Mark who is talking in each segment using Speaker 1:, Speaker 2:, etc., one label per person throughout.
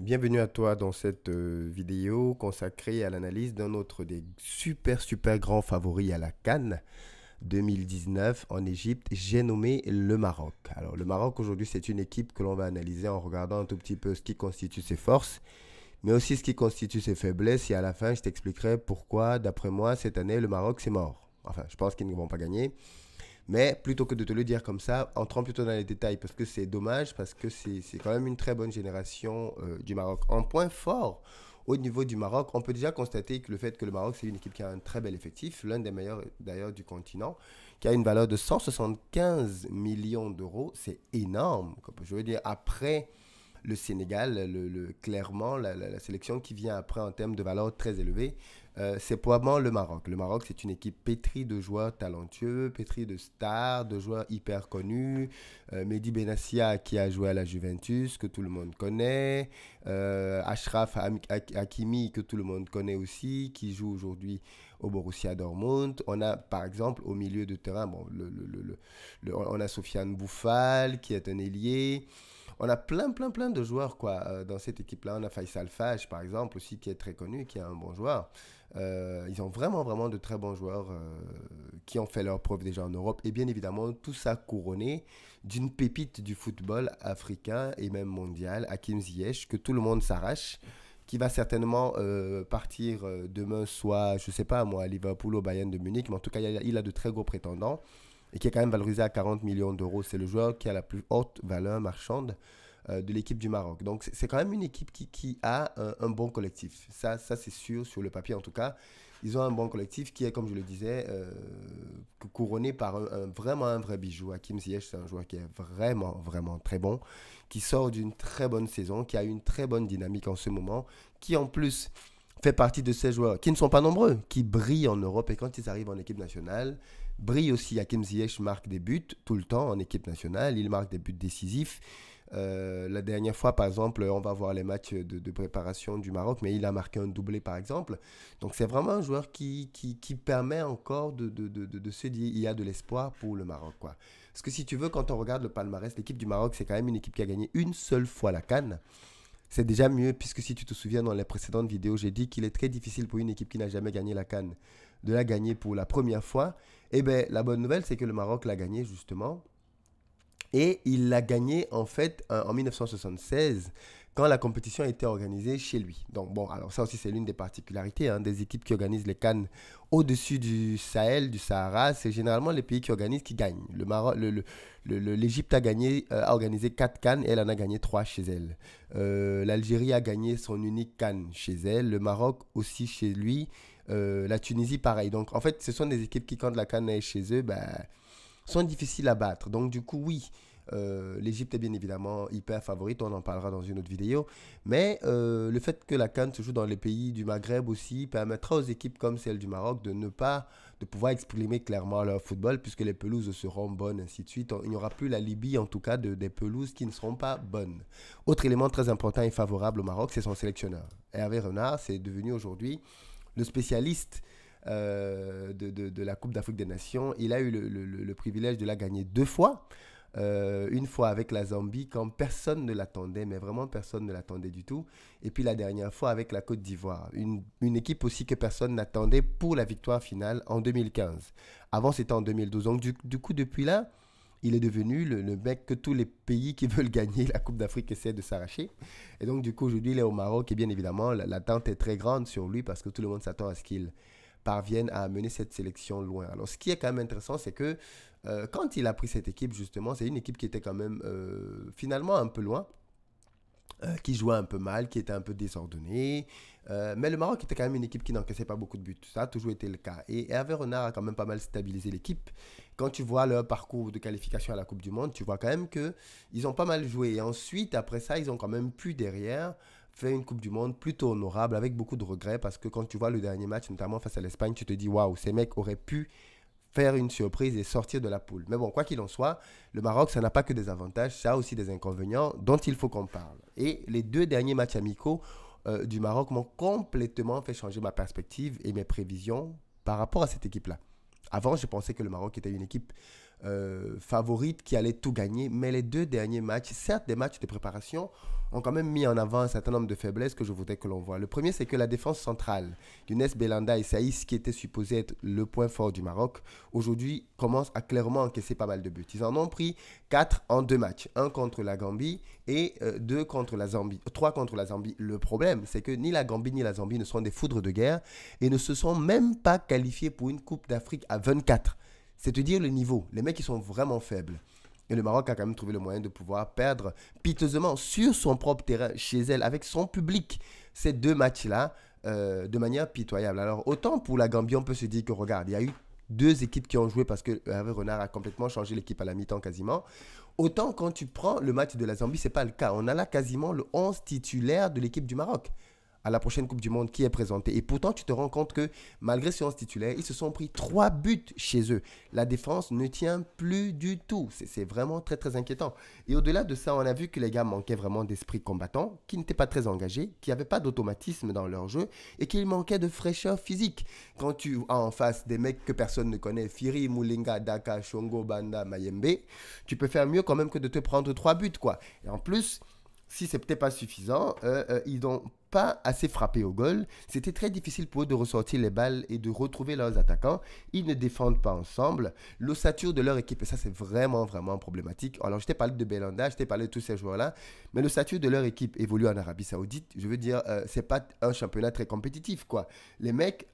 Speaker 1: Bienvenue à toi dans cette vidéo consacrée à l'analyse d'un autre des super grands favoris à la CAN 2019 en Égypte. J'ai nommé le Maroc. Alors le Maroc aujourd'hui c'est une équipe que l'on va analyser en regardant un tout petit peu ce qui constitue ses forces, mais aussi ce qui constitue ses faiblesses et à la fin je t'expliquerai pourquoi d'après moi cette année le Maroc c'est mort. Enfin je pense qu'ils ne vont pas gagner. Mais plutôt que de te le dire comme ça, entrons plutôt dans les détails parce que c'est dommage, parce que c'est quand même une très bonne génération du Maroc. En point fort, au niveau du Maroc, on peut déjà constater que le fait que le Maroc, c'est une équipe qui a un très bel effectif, l'un des meilleurs d'ailleurs du continent, qui a une valeur de 175 millions d'euros, c'est énorme. Je veux dire, après le Sénégal, clairement, la sélection qui vient après en termes de valeur très élevée, c'est probablement le Maroc. Le Maroc, c'est une équipe pétrie de joueurs talentueux, pétrie de stars, de joueurs hyper connus. Mehdi Benassia qui a joué à la Juventus, que tout le monde connaît. Achraf Hakimi, que tout le monde connaît aussi, qui joue aujourd'hui au Borussia Dortmund. On a par exemple au milieu de terrain, bon, on a Sofiane Bouffal qui est un ailier. On a plein de joueurs quoi, dans cette équipe-là. On a Faisal Fage, par exemple, aussi, qui est très connu, qui est un bon joueur. Ils ont vraiment de très bons joueurs qui ont fait leur preuve déjà en Europe. Et bien évidemment, tout ça couronné d'une pépite du football africain et même mondial, Hakim Ziyech, que tout le monde s'arrache, qui va certainement partir demain, soit, je ne sais pas moi, à Liverpool ou Bayern de Munich, mais en tout cas, il a de très gros prétendants et qui est quand même valorisé à 40 millions d'euros. C'est le joueur qui a la plus haute valeur marchande de l'équipe du Maroc. Donc c'est quand même une équipe qui a un bon collectif. Ça c'est sûr, sur le papier en tout cas. Ils ont un bon collectif qui est, comme je le disais, couronné par vraiment un vrai bijou. Hakim Ziyech, c'est un joueur qui est vraiment très bon, qui sort d'une très bonne saison, qui a une très bonne dynamique en ce moment, qui en plus fait partie de ces joueurs qui ne sont pas nombreux, qui brillent en Europe et quand ils arrivent en équipe nationale, brillent aussi. Hakim Ziyech marque des buts tout le temps en équipe nationale, il marque des buts décisifs. La dernière fois, par exemple, on va voir les matchs de préparation du Maroc, mais il a marqué un doublé, par exemple. Donc, c'est vraiment un joueur qui permet encore de se dire il y a de l'espoir pour le Maroc, quoi. Parce que si tu veux, quand on regarde le palmarès, l'équipe du Maroc, c'est quand même une équipe qui a gagné une seule fois la CAN. C'est déjà mieux, puisque si tu te souviens, dans les précédentes vidéos, j'ai dit qu'il est très difficile pour une équipe qui n'a jamais gagné la CAN de la gagner pour la première fois. Eh bien, la bonne nouvelle, c'est que le Maroc l'a gagné justement. Et il l'a gagné en fait en 1976 quand la compétition a été organisée chez lui. Donc bon, alors ça aussi c'est l'une des particularités des équipes qui organisent les CAN au-dessus du Sahel, du Sahara. C'est généralement les pays qui organisent qui gagnent. Le Maroc, l'Égypte a gagné, a organisé 4 CAN et elle en a gagné 3 chez elle. L'Algérie a gagné son unique CAN chez elle. Le Maroc aussi chez lui. La Tunisie pareil. Donc en fait ce sont des équipes qui quand la CAN est chez eux, ben sont difficiles à battre. Donc du coup, oui, l'Égypte est bien évidemment hyper favorite, on en parlera dans une autre vidéo. Mais le fait que la CAN se joue dans les pays du Maghreb aussi permettra aux équipes comme celle du Maroc de ne pas de pouvoir exprimer clairement leur football puisque les pelouses seront bonnes, ainsi de suite. Il n'y aura plus la Libye, en tout cas, des pelouses qui ne seront pas bonnes. Autre élément très important et favorable au Maroc, c'est son sélectionneur. Hervé Renard, c'est devenu aujourd'hui le spécialiste de la Coupe d'Afrique des Nations. Il a eu le privilège de la gagner 2 fois. Une fois avec la Zambie quand personne ne l'attendait, mais vraiment personne ne l'attendait du tout. Et puis la dernière fois avec la Côte d'Ivoire, une équipe aussi que personne n'attendait pour la victoire finale en 2015. Avant c'était en 2012. Donc du coup depuis là, il est devenu le mec que tous les pays qui veulent gagner la Coupe d'Afrique essaient de s'arracher. Et donc du coup aujourd'hui il est au Maroc et bien évidemment l'attente est très grande sur lui parce que tout le monde s'attend à ce qu'il parviennent à amener cette sélection loin. Alors, ce qui est quand même intéressant, c'est que quand il a pris cette équipe, justement, c'est une équipe qui était quand même finalement un peu loin, qui jouait un peu mal, qui était un peu désordonnée. Mais le Maroc était quand même une équipe qui n'encaissait pas beaucoup de buts. Ça a toujours été le cas. Et Hervé Renard a quand même pas mal stabilisé l'équipe. Quand tu vois leur parcours de qualification à la Coupe du Monde, tu vois quand même qu'ils ont pas mal joué. Et ensuite, après ça, ils ont quand même pu derrière fait une Coupe du Monde plutôt honorable avec beaucoup de regrets parce que quand tu vois le dernier match, notamment face à l'Espagne, tu te dis waouh, ces mecs auraient pu faire une surprise et sortir de la poule. Mais bon, quoi qu'il en soit, le Maroc, ça n'a pas que des avantages, ça a aussi des inconvénients dont il faut qu'on parle. Et les 2 derniers matchs amicaux du Maroc m'ont complètement fait changer ma perspective et mes prévisions par rapport à cette équipe-là. Avant, je pensais que le Maroc était une équipe favorite qui allait tout gagner, mais les 2 derniers matchs, certes des matchs de préparation, ont quand même mis en avant un certain nombre de faiblesses que je voudrais que l'on voit. Le premier, c'est que la défense centrale, Younes Belhanda et Saïs, qui était supposé être le point fort du Maroc, aujourd'hui commence à clairement encaisser pas mal de buts. Ils en ont pris 4 en 2 matchs. Un contre la Gambie et 2 contre la Zambie. 3 contre la Zambie. Le problème, c'est que ni la Gambie ni la Zambie ne sont des foudres de guerre et ne se sont même pas qualifiés pour une Coupe d'Afrique à 24. C'est te dire le niveau. Les mecs, ils sont vraiment faibles. Et le Maroc a quand même trouvé le moyen de pouvoir perdre piteusement sur son propre terrain, chez elle, avec son public, ces 2 matchs-là, de manière pitoyable. Alors, autant pour la Gambie, on peut se dire que, regarde, il y a eu 2 équipes qui ont joué parce que Hervé Renard a complètement changé l'équipe à la mi-temps quasiment. Autant quand tu prends le match de la Zambie, ce n'est pas le cas. On a là quasiment le 11 titulaire de l'équipe du Maroc à la prochaine Coupe du Monde qui est présentée. Et pourtant, tu te rends compte que malgré ce 11 titulaire, ils se sont pris 3 buts chez eux. La défense ne tient plus du tout. C'est vraiment très, très inquiétant. Et au-delà de ça, on a vu que les gars manquaient vraiment d'esprit combattant, qui n'étaient pas très engagés, qui n'avaient pas d'automatisme dans leur jeu et qu'il manquait de fraîcheur physique. Quand tu as en face des mecs que personne ne connaît, Firi, Moulinga, Daka, Shongo, Banda, Mayembe, tu peux faire mieux quand même que de te prendre 3 buts, quoi. Et en plus, si ce n'était pas suffisant, ils n'ont pas assez frappé au goal. C'était très difficile pour eux de ressortir les balles et de retrouver leurs attaquants. Ils ne défendent pas ensemble. L'ossature de leur équipe, et ça c'est vraiment, vraiment problématique. Alors je t'ai parlé de Belhanda, je t'ai parlé de tous ces joueurs-là, mais l'ossature de leur équipe évolue en Arabie Saoudite. Je veux dire, c'est pas un championnat très compétitif, quoi. Les mecs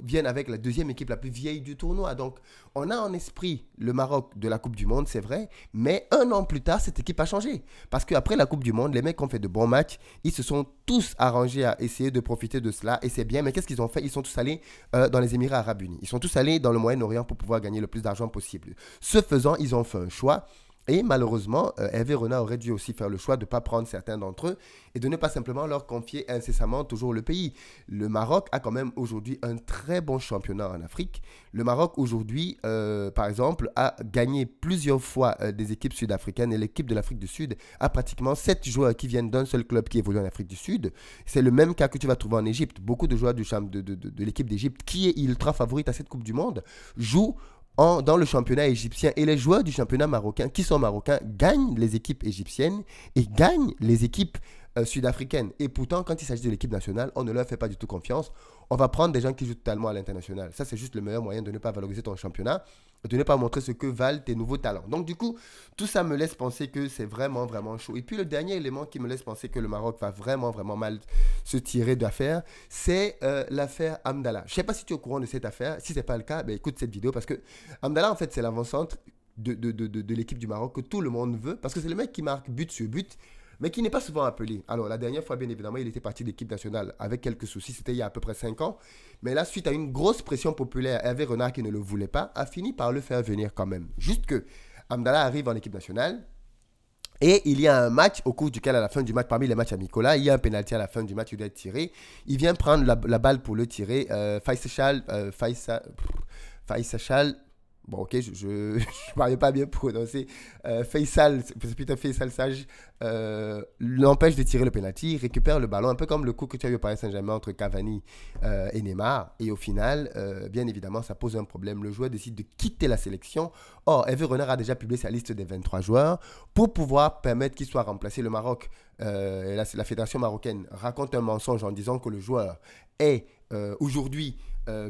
Speaker 1: viennent avec la 2e équipe la plus vieille du tournoi. Donc on a en esprit le Maroc de la Coupe du Monde, c'est vrai, mais 1 an plus tard, cette équipe a changé. Parce qu'après la Coupe du Monde, les mecs ont fait de bons matchs. Ils se sont tous arrangés à essayer de profiter de cela et c'est bien, mais qu'est-ce qu'ils ont fait? Ils sont tous allés dans les Émirats Arabes Unis. Ils sont tous allés dans le Moyen-Orient pour pouvoir gagner le plus d'argent possible. Ce faisant, ils ont fait un choix. Et malheureusement, Hervé Renard aurait dû aussi faire le choix de ne pas prendre certains d'entre eux et de ne pas simplement leur confier incessamment toujours le pays. Le Maroc a quand même aujourd'hui un très bon championnat en Afrique. Le Maroc aujourd'hui, par exemple, a gagné plusieurs fois des équipes sud-africaines et l'équipe de l'Afrique du Sud a pratiquement 7 joueurs qui viennent d'un seul club qui évolue en Afrique du Sud. C'est le même cas que tu vas trouver en Égypte. Beaucoup de joueurs de l'équipe d'Égypte, qui est ultra favorite à cette Coupe du Monde, jouent dans le championnat égyptien et les joueurs du championnat marocain qui sont marocains gagnent les équipes égyptiennes et gagnent les équipes sud-africaines. Et pourtant, quand il s'agit de l'équipe nationale, on ne leur fait pas du tout confiance. On va prendre des gens qui jouent totalement à l'international. Ça, c'est juste le meilleur moyen de ne pas valoriser ton championnat, de ne pas montrer ce que valent tes nouveaux talents. Donc, du coup, tout ça me laisse penser que c'est vraiment, vraiment chaud. Et puis, le dernier élément qui me laisse penser que le Maroc va vraiment, vraiment mal se tirer d'affaire, c'est l'affaire Hamdallah. Je ne sais pas si tu es au courant de cette affaire. Si ce n'est pas le cas, ben, écoute cette vidéo parce que Hamdallah, en fait, c'est l'avant-centre de l'équipe du Maroc que tout le monde veut parce que c'est le mec qui marque but sur but, mais qui n'est pas souvent appelé. Alors, la dernière fois, bien évidemment, il était parti de l'équipe nationale avec quelques soucis. C'était il y a à peu près 5 ans. Mais là, suite à une grosse pression populaire, Hervé Renard, qui ne le voulait pas, a fini par le faire venir quand même. Juste que Hamdallah arrive en équipe nationale. Et il y a un match au cours duquel, à la fin du match, parmi les matchs amicaux, là, il y a un pénalty à la fin du match, il doit être tiré. Il vient prendre la balle pour le tirer. Faisal, bon, ok, je ne parlais pas bien prononcer. Faisal, c'est plutôt Faisal Sage, l'empêche de tirer le penalty, récupère le ballon, un peu comme le coup que tu as eu au Paris Saint-Germain entre Cavani et Neymar. Et au final, bien évidemment, ça pose un problème. Le joueur décide de quitter la sélection. Or, Hervé Renard a déjà publié sa liste des 23 joueurs pour pouvoir permettre qu'il soit remplacé. Le Maroc, la fédération marocaine raconte un mensonge en disant que le joueur est aujourd'hui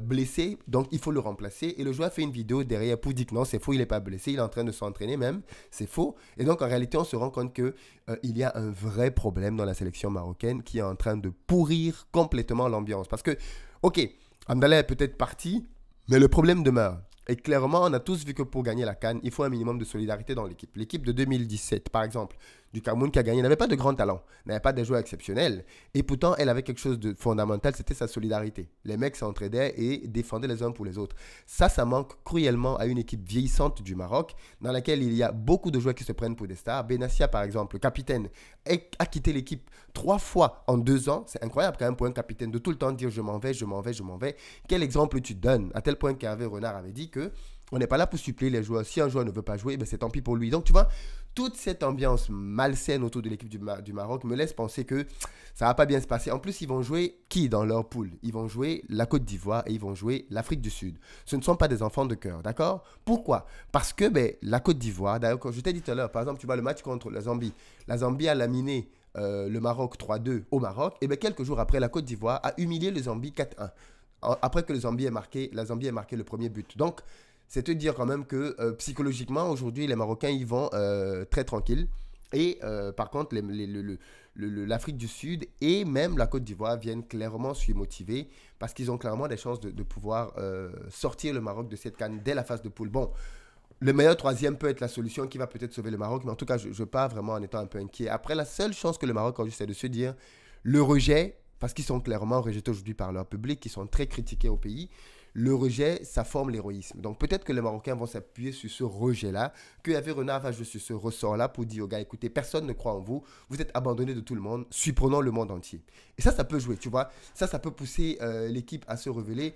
Speaker 1: blessé, donc il faut le remplacer. Et le joueur fait une vidéo derrière pour dire que non, c'est faux, il n'est pas blessé, il est en train de s'entraîner même, c'est faux. Et donc en réalité, on se rend compte que il y a un vrai problème dans la sélection marocaine qui est en train de pourrir complètement l'ambiance. Parce que, ok, Hamdallah est peut-être parti, mais le problème demeure. Et clairement, on a tous vu que pour gagner la CAN, il faut un minimum de solidarité dans l'équipe. L'équipe de 2017, par exemple, du Cameroun qui a gagné, n'avait pas de grands talents, n'avait pas des joueurs exceptionnels. Et pourtant, elle avait quelque chose de fondamental, c'était sa solidarité. Les mecs s'entraidaient et défendaient les uns pour les autres. Ça manque cruellement à une équipe vieillissante du Maroc, dans laquelle il y a beaucoup de joueurs qui se prennent pour des stars. Benassia, par exemple, le capitaine, a quitté l'équipe 3 fois en 2 ans. C'est incroyable quand même pour un capitaine de tout le temps dire je m'en vais, je m'en vais, je m'en vais. Quel exemple tu donnes? À tel point qu'Hervé Renard avait dit que on n'est pas là pour suppléer les joueurs. Si un joueur ne veut pas jouer, ben c'est tant pis pour lui. Donc, tu vois, toute cette ambiance malsaine autour de l'équipe du Maroc me laisse penser que ça ne va pas bien se passer. En plus, ils vont jouer qui dans leur poule? Ils vont jouer la Côte d'Ivoire et ils vont jouer l'Afrique du Sud. Ce ne sont pas des enfants de cœur, d'accord? Pourquoi? Parce que la Côte d'Ivoire, d'ailleurs, je t'ai dit tout à l'heure, par exemple, tu vois le match contre la Zambie. La Zambie a laminé le Maroc 3-2 au Maroc, et bien quelques jours après, la Côte d'Ivoire a humilié le Zambie 4-1, après que la Zambie ait marqué le premier but. Donc, c'est te dire quand même que psychologiquement, aujourd'hui, les Marocains, ils vont très tranquilles. Et par contre, l'Afrique du Sud et même la Côte d'Ivoire viennent clairement se motiver parce qu'ils ont clairement des chances de pouvoir sortir le Maroc de cette canne dès la phase de poule. Bon, le meilleur troisième peut être la solution qui va peut-être sauver le Maroc, mais en tout cas, je pars vraiment en étant un peu inquiet. Après, la seule chance que le Maroc a, c'est de se dire le rejet, parce qu'ils sont clairement rejetés aujourd'hui par leur public, qui sont très critiqués au pays. Le rejet, ça forme l'héroïsme. Donc peut-être que les Marocains vont s'appuyer sur ce rejet-là, que Hervé Renard va jouer sur ce ressort-là pour dire aux gars, écoutez, personne ne croit en vous, vous êtes abandonnés de tout le monde, surprenons le monde entier. Et ça peut jouer, tu vois. Ça peut pousser l'équipe à se relever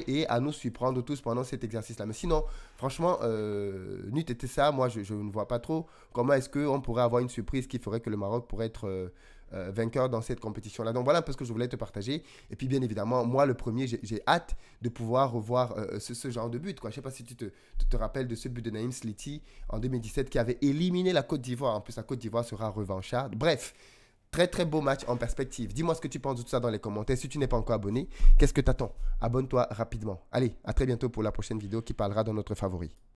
Speaker 1: et à nous surprendre tous pendant cet exercice-là. Mais sinon, franchement, n'eût été ça, moi, je ne vois pas trop comment est-ce qu'on pourrait avoir une surprise qui ferait que le Maroc pourrait être vainqueur dans cette compétition-là. Donc voilà un peu ce que je voulais te partager. Et puis bien évidemment, moi le premier, j'ai hâte de pouvoir revoir ce genre de but. Quoi. Je ne sais pas si tu te rappelles de ce but de Naïm Sliti en 2017 qui avait éliminé la Côte d'Ivoire. En plus, la Côte d'Ivoire sera revancharde. Bref, très très beau match en perspective. Dis-moi ce que tu penses de tout ça dans les commentaires. Si tu n'es pas encore abonné, qu'est-ce que tu attends? Abonne-toi rapidement. Allez, à très bientôt pour la prochaine vidéo qui parlera de notre favori.